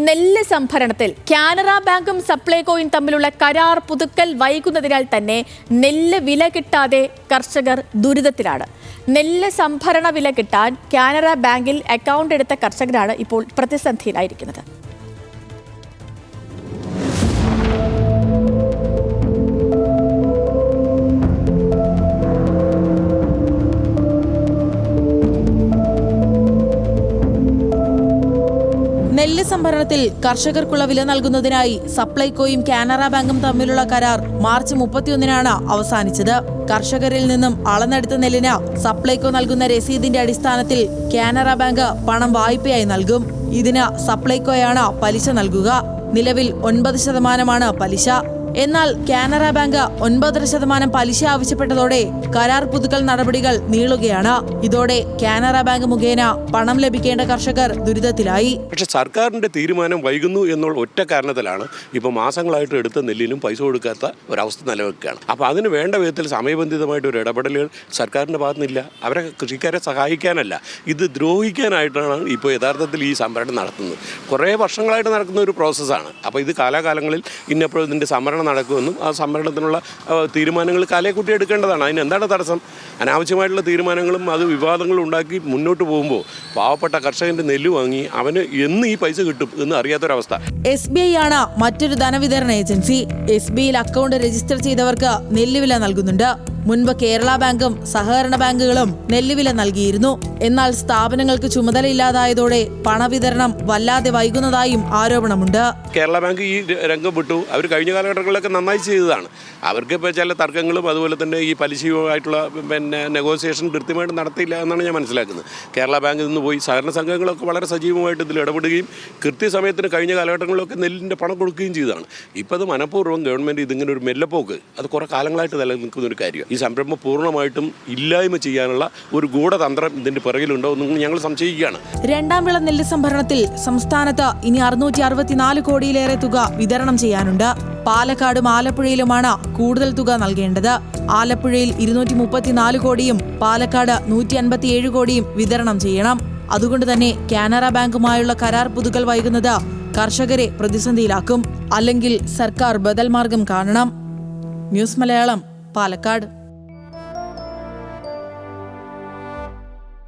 നെല്ല് സംഭരണത്തിൽ കാനറ ബാങ്കും സപ്ലൈകോയും തമ്മിലുള്ള കരാർ പുതുക്കൽ വൈകുന്നതിനാൽ തന്നെ നെല്ല് വില കിട്ടാതെ കർഷകർ ദുരിതത്തിലാണ്. നെല്ല് സംഭരണ വില കിട്ടാൻ കാനറ ബാങ്കിൽ അക്കൗണ്ട് എടുത്ത കർഷകരാണ് ഇപ്പോൾ പ്രതിസന്ധിയിലായിരിക്കുന്നത്. നെല്ല് സംഭരണത്തിൽ കർഷകർക്കുള്ള വില നൽകുന്നതിനായി സപ്ലൈകോയും കാനറ ബാങ്കും തമ്മിലുള്ള കരാർ മാർച്ച് 31-നാണ് അവസാനിച്ചത്. കർഷകരിൽ നിന്നും അളന്നെടുത്ത നെല്ലിന് സപ്ലൈകോ നൽകുന്ന രസീതിന്റെ അടിസ്ഥാനത്തിൽ കാനറ ബാങ്ക് പണം വായ്പയായി നൽകും. ഇതിന് സപ്ലൈകോയാണ് പലിശ നൽകുക. നിലവിൽ 9% പലിശ. എന്നാൽ കാനറ ബാങ്ക് 9.5% പലിശ ആവശ്യപ്പെട്ടതോടെ കരാർ പുതുക്കൽ നടപടികൾ നീളുകയാണ്. ഇതോടെ കാനറ ബാങ്ക് മുഖേന പണം ലഭിക്കേണ്ട കർഷകർ ദുരിതത്തിലായി. പക്ഷെ സർക്കാരിന്റെ തീരുമാനം വൈകുന്നു എന്നുള്ള ഒറ്റ കാരണത്തിലാണ് ഇപ്പോൾ മാസങ്ങളായിട്ട് എടുത്ത നെല്ലിനും പൈസ കൊടുക്കാത്ത ഒരവസ്ഥ നിലനിൽക്കുകയാണ്. അപ്പോൾ അതിന് വേണ്ട വിധത്തിൽ സമയബന്ധിതമായിട്ട് ഒരു ഇടപെടലുകൾ സർക്കാരിന്റെ ഭാഗത്തുനിന്നില്ല. അവരെ കൃഷിക്കാരെ സഹായിക്കാനല്ല, ഇത് ദ്രോഹിക്കാനായിട്ടാണ് ഇപ്പോൾ യഥാർത്ഥത്തിൽ ഈ സംഭരണം നടത്തുന്നത്. കുറേ വർഷങ്ങളായിട്ട് നടക്കുന്ന ഒരു പ്രോസസ്സാണ്. അപ്പോൾ ഇത് കാലാകാലങ്ങളിൽ ഇന്നപ്പോഴും ഇതിൻ്റെ സംഭരണം നടക്കുമെന്നും ആ സംഭരണത്തിനുള്ള തീരുമാനങ്ങൾ കാലേക്കൂട്ടി എടുക്കേണ്ടതാണ്. അതിന് എന്താണ് തടസ്സം? അനാവശ്യമായിട്ടുള്ള തീരുമാനങ്ങളും അത് വിവാദങ്ങളും ഉണ്ടാക്കി മുന്നോട്ട് പോകുമ്പോൾ പാവപ്പെട്ട കർഷകന്റെ നെല്ല് വാങ്ങി അവന് എന്ന് ഈ പൈസ കിട്ടും എന്ന് അറിയാത്തൊരവസ്ഥ. SBI ആണ് മറ്റൊരു ധനവിതരണ ഏജൻസി. SBIയിൽ അക്കൗണ്ട് രജിസ്റ്റർ ചെയ്തവർക്ക് നെല്ലുവില നൽകുന്നുണ്ട്. മുൻപ് കേരള ബാങ്കും സഹകരണ ബാങ്കുകളും നെല്ലുവില നൽകിയിരുന്നു. എന്നാൽ സ്ഥാപനങ്ങൾക്ക് ചുമതലയില്ലാതായതോടെ പണവിതരണം വല്ലാതെ വൈകുന്നതായും ആരോപണമുണ്ട്. കേരള ബാങ്ക് ഈ രംഗം വിട്ടു. അവർ കഴിഞ്ഞ കാലഘട്ടങ്ങളിലൊക്കെ നന്നായി ചെയ്തതാണ്. അവർക്ക് ഇപ്പോൾ ചില തർക്കങ്ങളും അതുപോലെ തന്നെ ഈ പലിശയുമായിട്ടുള്ള നെഗോസിയേഷൻ കൃത്യമായിട്ട് നടത്തിയില്ല എന്നാണ് ഞാൻ മനസ്സിലാക്കുന്നത്. കേരള ബാങ്കിൽ നിന്ന് പോയി സഹകരണ സംഘങ്ങളൊക്കെ വളരെ സജീവമായിട്ട് ഇതിൽ ഇടപെടുകയും കൃത്യസമയത്തിന് കഴിഞ്ഞ കാലഘട്ടങ്ങളിലൊക്കെ നെല്ലിൻ്റെ പണം കൊടുക്കുകയും ചെയ്തതാണ്. ഇപ്പോൾ അത് മനഃപൂർവ്വം ഗവൺമെൻറ് ഇതിങ്ങനെ ഒരു മെല്ലപ്പോക്ക് അത് കുറേ കാലങ്ങളായിട്ട് നിലനിൽക്കുന്ന ഒരു കാര്യം. ഈ സംരംഭം പൂർണ്ണമായിട്ടും ഇല്ലായ്മ ചെയ്യാനുള്ള ഒരു ഗൂഢതന്ത്രം ഇതിന്റെ പിറകിലുണ്ടോ എന്ന് ഞങ്ങൾ സംശയിക്കുകയാണ്. രണ്ടാം വിള നെല്ല് സംഭരണത്തിൽ സംസ്ഥാനത്ത് ഇനി 664 കോടിയിലേറെ തുക വിതരണം ചെയ്യാനുണ്ട്. പാലക്കാടും ആലപ്പുഴയിലുമാണ് കൂടുതൽ തുക നൽകേണ്ടത്. ആലപ്പുഴയിൽ 234 കോടിയും പാലക്കാട് 157 കോടിയും വിതരണം ചെയ്യണം. അതുകൊണ്ട് തന്നെ കാനറ ബാങ്കുമായുള്ള കരാർ പുതുക്കൽ വൈകുന്നത് കർഷകരെ പ്രതിസന്ധിയിലാക്കും. അല്ലെങ്കിൽ സർക്കാർ ബദൽ മാർഗം കാണണം. ന്യൂസ് മലയാളം, പാലക്കാട്.